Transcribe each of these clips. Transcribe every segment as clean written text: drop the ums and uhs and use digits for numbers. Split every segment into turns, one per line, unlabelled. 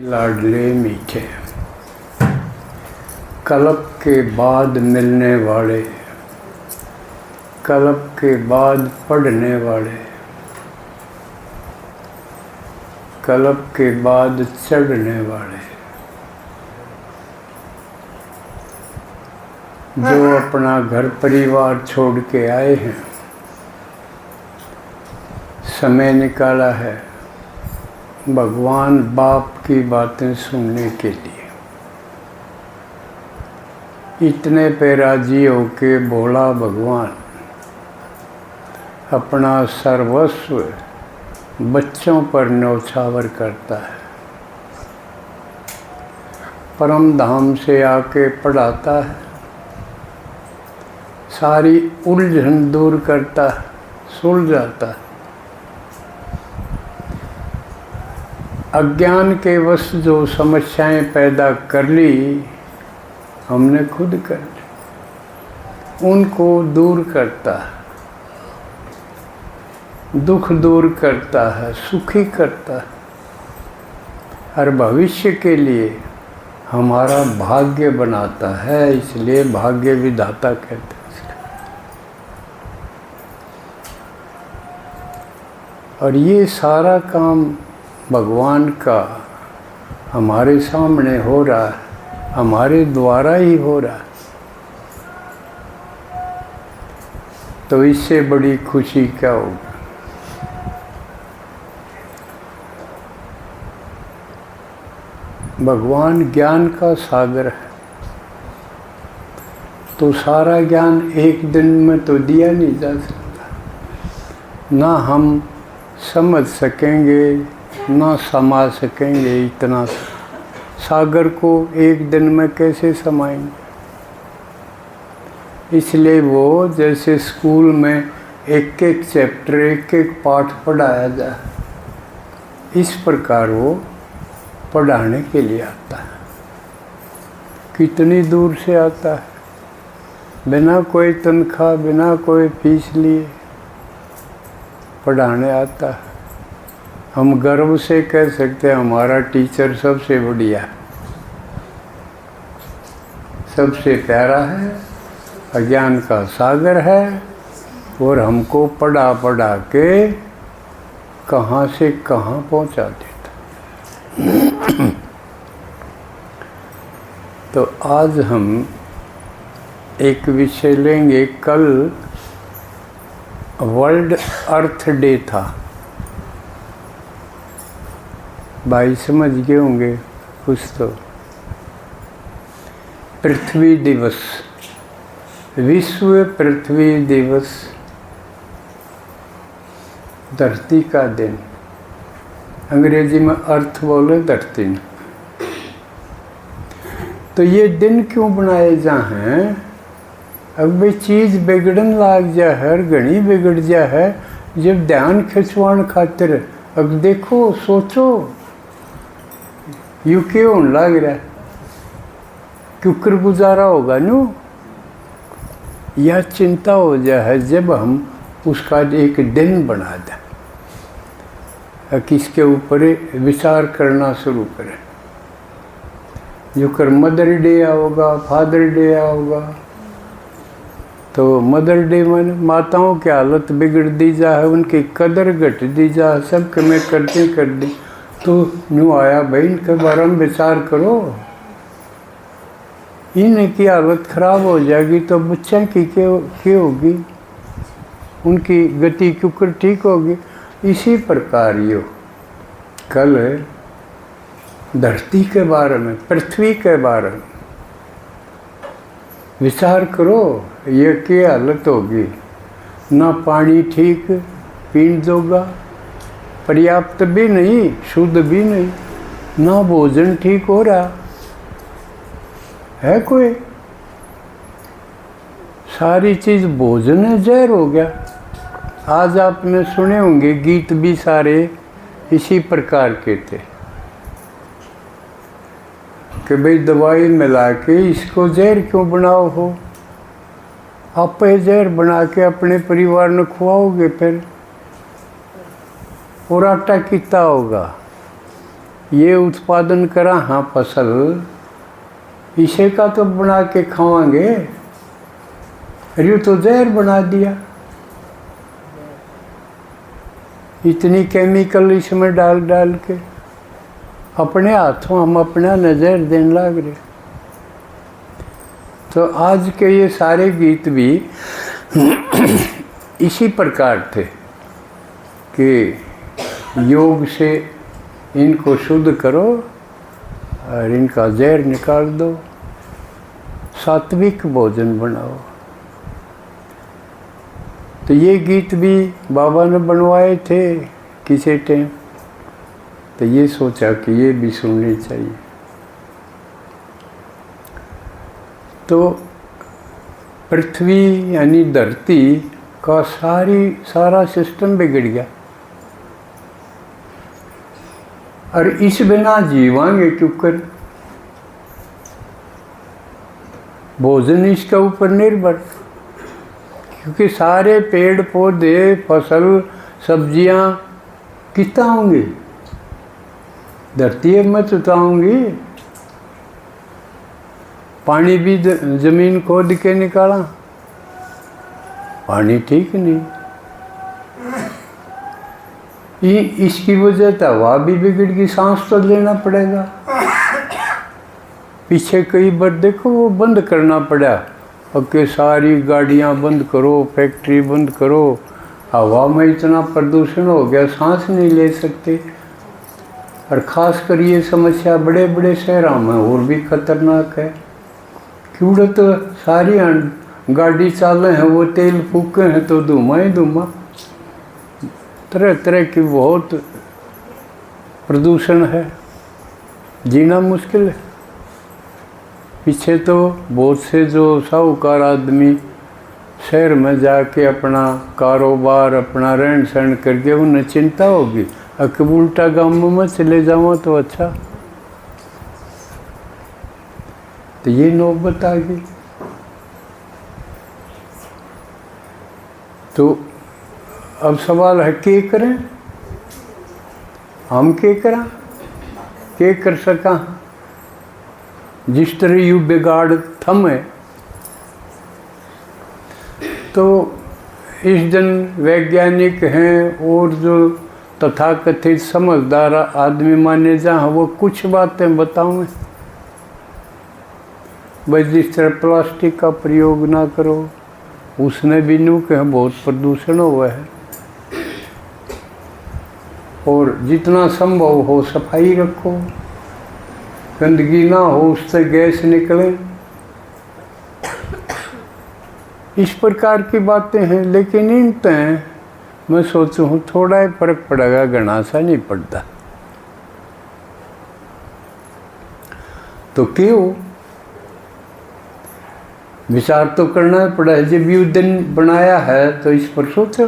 लाडले मीठे कल्प के बाद मिलने वाले, कल्प के बाद पढ़ने वाले, कल्प के बाद चढ़ने वाले, जो अपना घर परिवार छोड़ के आए हैं, समय निकाला है भगवान बाप की बातें सुनने के लिए। इतने पे राजी होके बोला भगवान अपना सर्वस्व बच्चों पर न्यौछावर करता है, परम धाम से आके पढ़ाता है, सारी उलझन दूर करता है, सुलझाता है। अज्ञान के वश जो समस्याएं पैदा कर ली हमने खुद कर ली, उनको दूर करता है, दुख दूर करता है, सुखी करता है, और भविष्य के लिए हमारा भाग्य बनाता है। इसलिए भाग्य विधाता कहते हैं इसका। और ये सारा काम भगवान का हमारे सामने हो रहा है, हमारे द्वारा ही हो रहा है। तो इससे बड़ी खुशी क्या होगी। भगवान ज्ञान का सागर है, तो सारा ज्ञान एक दिन में तो दिया नहीं जा सकता, ना हम समझ सकेंगे ना समा सकेंगे। इतना सागर को एक दिन में कैसे समाएंगे। इसलिए वो जैसे स्कूल में एक एक चैप्टर एक एक पाठ पढ़ाया जाए, इस प्रकार वो पढ़ाने के लिए आता है। कितनी दूर से आता है, बिना कोई तनख्वाह बिना कोई फीस लिए पढ़ाने आता है। हम गर्व से कह सकते हैं हमारा टीचर सबसे बढ़िया, सबसे प्यारा है, अज्ञान का सागर है, और हमको पढ़ा पढ़ा के कहाँ से कहाँ पहुँचा देता। तो आज हम एक विषय लेंगे। कल वर्ल्ड अर्थ डे था, भाई समझ गए होंगे कुछ तो। पृथ्वी दिवस, विश्व पृथ्वी दिवस, धरती का दिन। अंग्रेजी में अर्थ बोले धरती में। तो ये दिन क्यों बनाए जा हैं। अब भाई चीज़ बिगड़न लाग जा है, घनी बिगड़ जा है, जब ध्यान खिंचवान खातिर। अब देखो सोचो यू क्यों लग रहा है, क्योंकि गुजारा होगा नो। यह चिंता हो जाए जब हम उसका एक दिन बना दें, किसके ऊपर विचार करना शुरू करें। जो कर मदर डे आओगा, फादर डे आओगा, तो मदर डे में माताओं की हालत बिगड़ दी जा है, उनकी कदर घट दी जा, सब कमें करते कर दी। तो न्यू आया भाई इनके बारे में विचार करो, इनकी हालत खराब हो जाएगी तो बच्चे की क्या होगी, उनकी गति क्यों ठीक होगी। इसी प्रकार यो कल धरती के बारे में, पृथ्वी के बारे में विचार करो। ये क्या हालत होगी, ना पानी ठीक पीने दोगा, पर्याप्त भी नहीं, शुद्ध भी नहीं, ना भोजन ठीक हो रहा है कोई। सारी चीज़ भोजन है, जहर हो गया। आज आपने सुने होंगे गीत भी सारे इसी प्रकार के थे कि भाई दवाई मिला के इसको जहर क्यों बनाओ हो, आप जहर बना के अपने परिवार में खुआओगे फिर, और आटा कितना होगा। ये उत्पादन करा हाँ फसल, इसे का तो बना के खावांगे, अरे तो जहर बना दिया। इतनी केमिकल इसमें डाल डाल के अपने हाथों हम अपना नजर देने लग रहे। तो आज के ये सारे गीत भी इसी प्रकार थे कि योग से इनको शुद्ध करो और इनका जहर निकाल दो, सात्विक भोजन बनाओ। तो ये गीत भी बाबा ने बनवाए थे किसी टाइम, तो ये सोचा कि ये भी सुननी चाहिए। तो पृथ्वी यानी धरती का सारा सिस्टम बिगड़ गया, और इस बिना जीवांगे क्यों कर? भोजन इसके ऊपर निर्भर, क्योंकि सारे पेड़ पौधे फसल सब्जियां कितना होंगे? धरती में चुताऊंगी। पानी भी जमीन खोद के निकाला, पानी ठीक नहीं। इसकी वजह तो हवा भी बिगड़ गई, सांस तो लेना पड़ेगा। पीछे कई बार देखो वो बंद करना पड़ा, अब के सारी गाड़ियां बंद करो, फैक्ट्री बंद करो, हवा में इतना प्रदूषण हो गया सांस नहीं ले सकते। और ख़ासकर ये समस्या बड़े बड़े शहरों में और भी खतरनाक है, क्यों तो सारी गाड़ी चाले हैं, वो तेल फूके हैं तो धुआं ही धुआं, तरह तरह की बहुत प्रदूषण है, जीना मुश्किल है। पीछे तो बहुत से जो साहूकार आदमी शहर में जाके अपना कारोबार अपना रहन सहन करके उन्हें चिंता होगी, अगर उल्टा गाँव में चले जाऊँ तो अच्छा। तो ये नौबत आ गई। तो अब सवाल है के करें, हम के करा, के कर सका? जिस तरह यू बिगाड़ थमे, तो इस दिन वैज्ञानिक हैं और जो तथाकथित समझदार आदमी माने जहाँ वो कुछ बातें बताऊँ भाई, जिस तरह प्लास्टिक का प्रयोग ना करो, उसने भी नू के बहुत प्रदूषण हुआ है, और जितना संभव हो सफाई रखो, गंदगी ना हो, उससे गैस निकले। इस प्रकार की बातें हैं, लेकिन इन तय मैं सोचूं हूँ थोड़ा ही फर्क पड़ेगा, घना सा नहीं पड़ता। तो क्यों विचार तो करना पड़ा है, जब ये दिन बनाया है तो इस पर सोचो।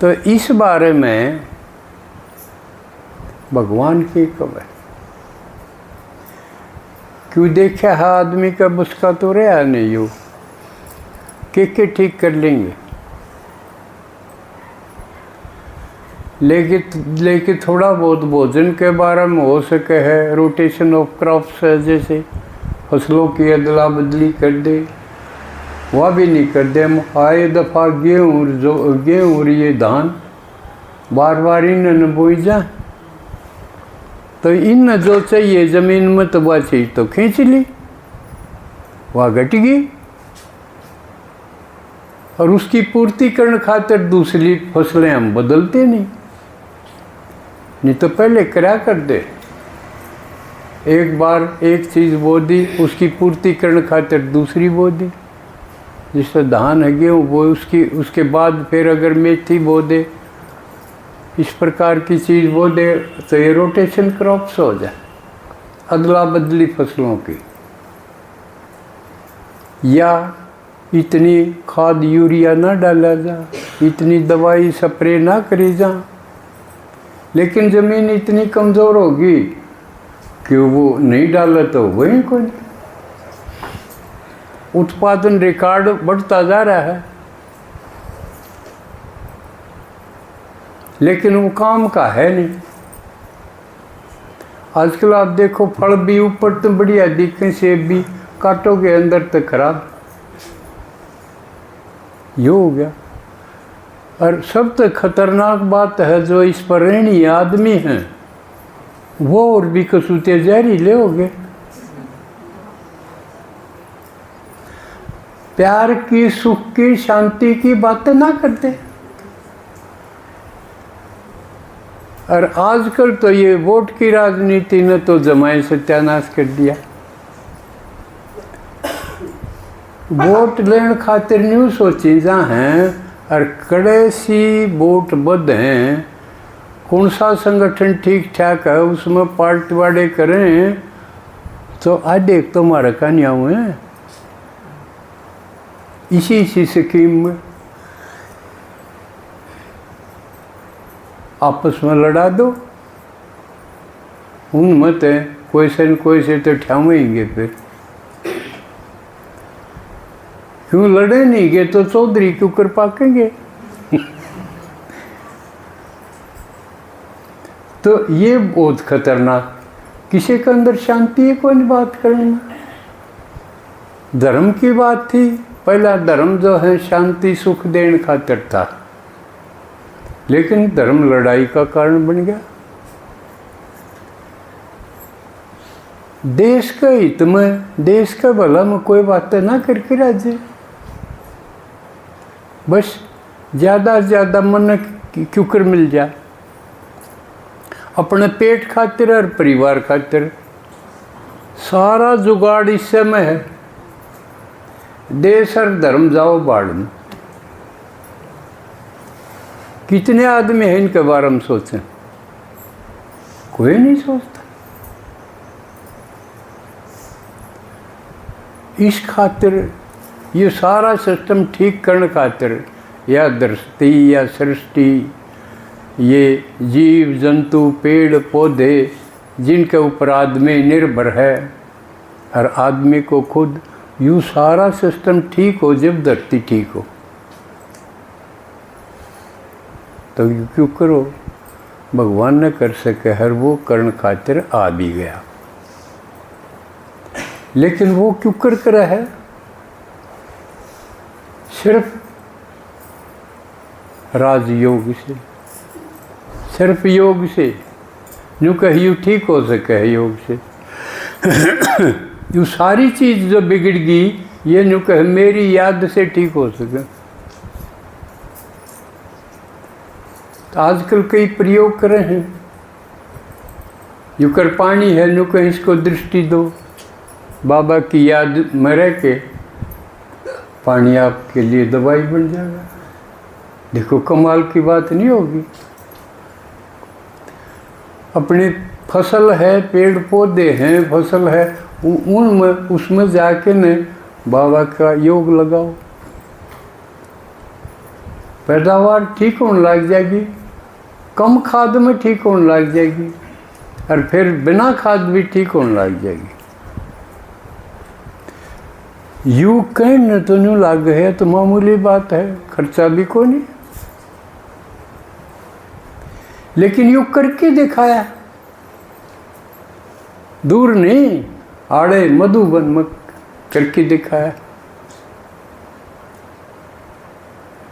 तो इस बारे में भगवान की कब है, क्यों देखा है आदमी का बस का तो रहा नहीं हो, के ठीक कर लेंगे। लेकिन थोड़ा बहुत भोजन के बारे में हो सके है, रोटेशन ऑफ क्रॉप्स है, जैसे फसलों की अदला बदली कर दे, वह भी नहीं कर दे। हम आए दफ़ा गेहूँ और ये धान बार बार इन बोई जा, तो इन जो चाहिए ज़मीन में तो वह चीज़ तो खींच ली, वह घट गई, और उसकी पूर्ति करने खातिर दूसरी फसलें हम बदलते नहीं तो पहले करा कर दे। एक बार एक चीज़ बो दी, उसकी पूर्ति करने खातिर दूसरी बो दी। जिससे धान है गेहूँ वो उसके बाद फिर अगर मेथी बो दे, इस प्रकार की चीज़ बो दे, तो ये रोटेशन क्रॉप्स हो जाए, अदला बदली फसलों की। या इतनी खाद यूरिया ना डाला जा, इतनी दवाई स्प्रे ना करी जा, लेकिन ज़मीन इतनी कमज़ोर होगी कि वो नहीं डाला तो वही कोई उत्पादन रिकॉर्ड बढ़ता जा रहा है, लेकिन वो काम का है नहीं। आजकल आप देखो फल भी ऊपर तो बढ़िया दिखे, सेब भी काटोगे अंदर तक खराब। ये हो गया। और सबसे खतरनाक बात है जो इस पर ऋणी आदमी हैं वो और भी कसूते जहरीले हो गए। प्यार की, सुख की, शांति की बातें ना करते। और आजकल तो ये वोट की राजनीति ने तो जमाए सत्यानाश कर दिया। वोट लेने खातिर न्यू सो चीज़ा हैं और कड़े सी वोट बद हैं। कौन सा संगठन ठीक ठाक है उसमें पार्टी वाड़े करें तो आज एक तो हमारा कन्या हुए हैं इसी स्कीम में आपस में लड़ा दो। उन मत है कोई से तो ठावेंगे फिर। क्यों लड़े नहीं गए तो चौधरी क्यों कर पाकेंगे। तो ये बहुत खतरनाक। किसी के अंदर शांति है कोई नहीं बात करना। धर्म की बात थी, पहला धर्म जो है शांति सुख देने खातिर था, लेकिन धर्म लड़ाई का कारण बन गया। देश का हित में, देश का भला में कोई बातें ना करके राजे। बस ज़्यादा से ज़्यादा मन क्यों कर मिल जाए, अपने पेट खातिर और परिवार खातिर सारा जुगाड़ इस समय है। देश और धर्म जाओ बाढ़ में। कितने आदमी हैं इनके बारे में सोचें, कोई नहीं सोचता। इस खातिर ये सारा सिस्टम ठीक करने खातिर या दृष्टि या सृष्टि, ये जीव जंतु पेड़ पौधे जिनके ऊपर आदमी निर्भर है और आदमी को खुद, यूँ सारा सिस्टम ठीक हो जब धरती ठीक हो। तो क्यों करो, भगवान न कर सके हर वो कर्ण खातिर आ भी गया। लेकिन वो क्यों कर रहा है, सिर्फ राजयोग से, सिर्फ योग से। यूँ कहियो ठीक हो सके है योग से। यूँ सारी चीज़ जो बिगड़ गई ये यूँ कहे मेरी याद से ठीक हो सके। तो आजकल कई प्रयोग करे हैं, यूँ कर पानी है यूँ कहीं इसको दृष्टि दो, बाबा की याद में रह के पानी आपके लिए दवाई बन जाएगा। देखो कमाल की बात नहीं होगी। अपनी फसल है, पेड़ पौधे हैं, फसल है, उनमें उसमें जाके न बाबा का योग लगाओ, पैदावार ठीक होने लग जाएगी। कम खाद में ठीक होने लग जाएगी और फिर बिना खाद भी ठीक होने लग जाएगी। यू कहने तो नहीं लग है तो मामूली बात है, खर्चा भी कोई नहीं। लेकिन यू करके दिखाया, दूर नहीं आड़े मधुबन में करके दिखाया।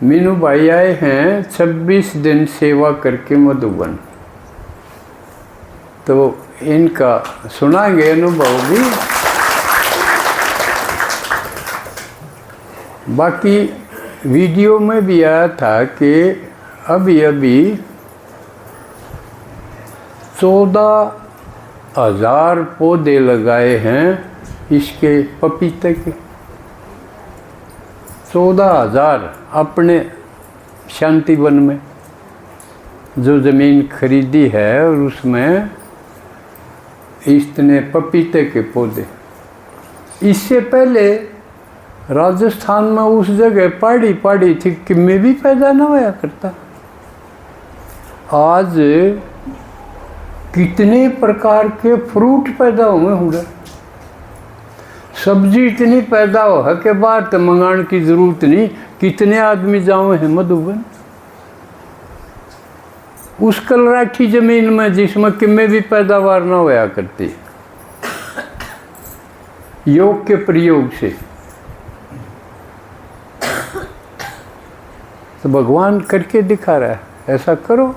मीनू भाई आए हैं 26 दिन सेवा करके मधुबन, तो इनका सुनाएंगे अनुभव भी। बाकी वीडियो में भी आया था कि अभी 14,000 पौधे लगाए हैं इसके पपीते के। 14,000 अपने शांतिवन में जो ज़मीन खरीदी है और उसमें इतने पपीते के पौधे। इससे पहले राजस्थान में उस जगह पहाड़ी थी कि में भी पैदा ना होया करता। आज कितने प्रकार के फ्रूट पैदा हुए होंगे, सब्जी इतनी पैदा हो है कि बाहर तो मंगाने की ज़रूरत नहीं। कितने आदमी जाओ हैं मधुबन, उस कलराठी जमीन में जिसमें किमें भी पैदावार ना होया करती, योग के प्रयोग से, तो भगवान करके दिखा रहा है, ऐसा करो।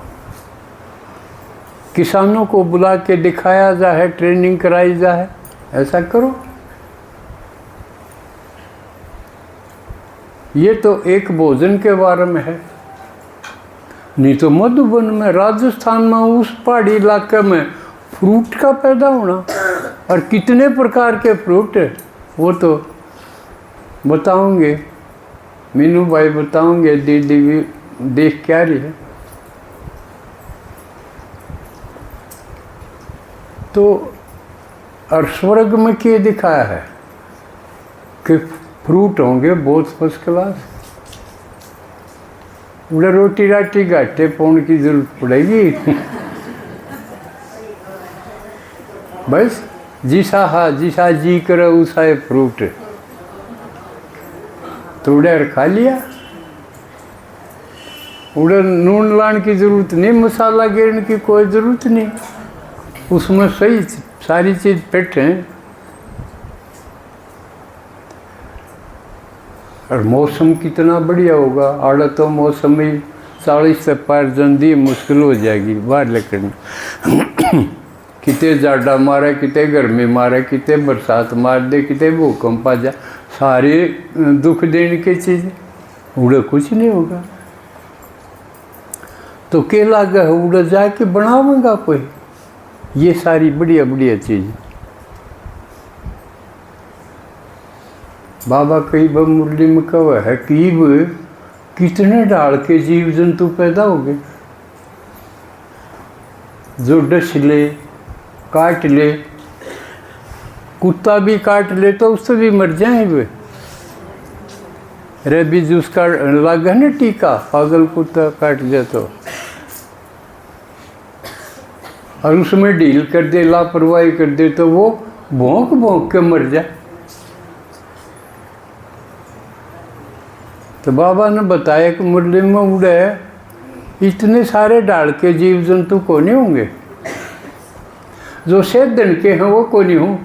किसानों को बुला के दिखाया जाए, ट्रेनिंग कराई जाए, ऐसा करो। ये तो एक भोजन के बारे में है। नहीं तो मधुबन में, राजस्थान में, उस पहाड़ी इलाके में फ्रूट का पैदा होना, और कितने प्रकार के फ्रूट है वो तो बताओगे, मीनू भाई बताओगे, दीदी भी देख क्या रही है। तो और स्वर्ग में क्या दिखाया है कि फ्रूट होंगे बहुत फर्स्ट क्लास। उधर रोटी राटी घाटे पौन की जरूरत पड़ेगी। बस जिसा जी करे उसा है फ्रूट, तो उधर खा लिया। उधर नून लाने की जरूरत नहीं, मसाला गिरने की कोई ज़रूरत नहीं, उसमें सही सारी चीज़ फिट है। और मौसम कितना बढ़िया होगा। आड़ा तो मौसम ही 40 से पार जल्दी मुश्किल हो जाएगी बाहर निकलना। कितने जाड़ा मारे, कितने गर्मी मारे, कितने बरसात मार दे, कितने भूकंप आ जा, सारे दुख देने की चीज़, उड़ा कुछ नहीं होगा। तो क्या लागा है, उड़ा जाके बनावेगा कोई ये सारी बढ़िया बढ़िया चीज़। बाबा कई बार मुरली में कहा है कि कितने डाल के जीव जंतु पैदा हो गए, जो डस ले, काट ले, कुत्ता भी काट ले तो उससे भी मर जाए वे। रेबीज उसका लगा है ना टीका, पागल कुत्ता काट जाए तो, और उसमें ढील कर दे, लापरवाही कर दे तो वो भौंक भौंक के मर जाए। तो बाबा ने बताया कि मुरली में उड़े इतने सारे डाल के जीव जंतु को नहीं होंगे, जो सेधन के हैं वो को नहीं हों।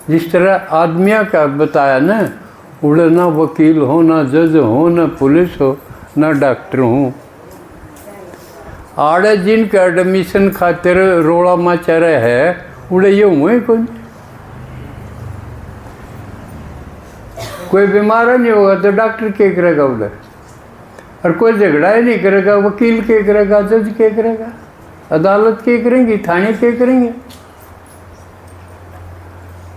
जिस तरह आदमिया का बताया ना, उड़े ना वकील हो, ना जज हो, ना पुलिस हो, ना डॉक्टर हो। आड़े जिनका एडमिशन खातिर रोड़ा मचा रहे है, उड़े ये हुए कोई बीमार नहीं होगा तो डॉक्टर क्या करेगा उधर, और कोई झगड़ा ही नहीं करेगा, वकील क्या करेगा, जज क्या करेगा, अदालत क्या करेंगी, थाने क्या करेंगे।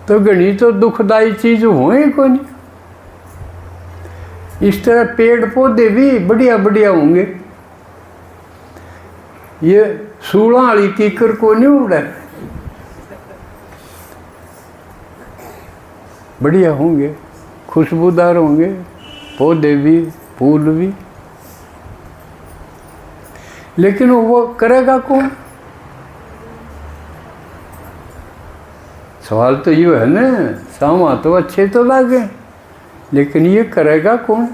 तो गणी तो दुखदाई चीज हुए को नहीं। इस तरह पेड़ पौधे भी बढ़िया बढ़िया होंगे, ये सूढ़ा वाली कीकर को नहीं उड़ा, बढ़िया होंगे, खुशबूदार होंगे, पौधे भी फूल भी। लेकिन वो करेगा कौन? सवाल तो ये है ना, सामा तो अच्छे तो लागे, लेकिन ये करेगा कौन?